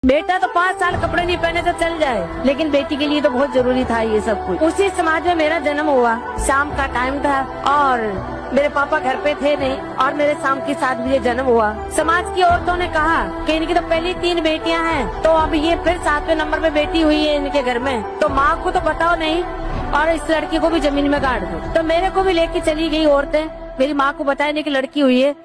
बेटा तो 5 साल कपड़े नहीं पहने तो चल जाए, लेकिन बेटी के लिए तो बहुत जरूरी था ये सब कुछ। उसी समाज में मेरा जन्म हुआ, शाम का टाइम था और मेरे पापा घर पे थे नहीं और मेरे शाम के 7 बजे जन्म हुआ। समाज की औरतों ने कहा कि इनकी तो पहली 3 बेटियां हैं, तो अब ये फिर 7वें नंबर पे बेटी हुई है इनके घर में, तो माँ को तो बताओ नहीं और इस लड़की को भी जमीन में गाड़ दो। तो मेरे को भी लेके चली गई औरतें, मेरी माँ को बताया नहीं कि लड़की हुई है,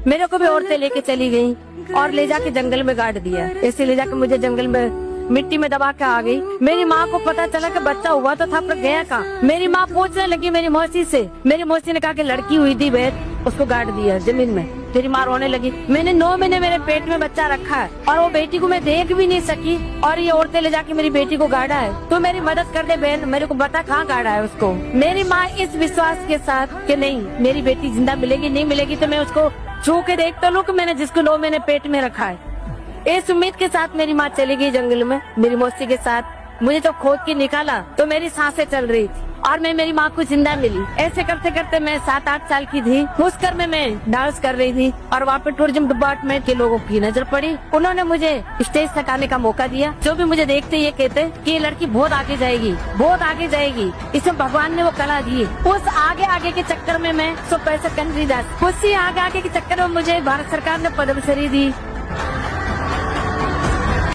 मेरे को भी औरतें लेके चली गई और ले जाके जंगल में गाड़ दिया। ऐसे ले जाके मुझे जंगल में मिट्टी में दबा के आ गई। मेरी माँ को पता चला कि बच्चा हुआ तो था पर गया कहाँ। मेरी माँ पूछने लगी मेरी मौसी से, मेरी मौसी ने कहा कि लड़की हुई थी बेट, उसको गाड़ दिया जमीन में। मेरी माँ रोने लगी। मैंने 9 महीने मेरे पेट में बच्चा रखा है और वो बेटी को मैं देख भी नहीं सकी और ये औरतें ले जाके मेरी बेटी को गाड़ा है। तो मेरी मदद कर दे बहन, मेरे को बता कहाँ गाड़ा है उसको। मेरी माँ इस विश्वास के साथ कि नहीं मेरी बेटी जिंदा मिलेगी, नहीं मिलेगी तो मैं उसको छू के देख तो लूं कि मैंने जिसको 9 महीने पेट में रखा है। इस उम्मीद के साथ मेरी माँ चली गई जंगल में मेरी मौसी के साथ। मुझे तो खोद के निकाला तो मेरी सांसें चल रही थी और मैं मेरी माँ को जिंदा मिली। ऐसे करते करते मैं 7-8 साल की थी। उस घर में मैं डांस कर रही थी और वहाँ पे टूरिज्म डिपार्टमेंट के लोगों की नजर पड़ी। उन्होंने मुझे स्टेज तक आने का मौका दिया। जो भी मुझे देखते ये कहते कि ये लड़की बहुत आगे जाएगी, बहुत आगे जाएगी, इसमें भगवान ने वो कला दी। उस आगे आगे के चक्कर में मैं 100 पैसे कंट्री जा, उसी आगे आगे के चक्कर में मुझे भारत सरकार ने पद्मश्री दी।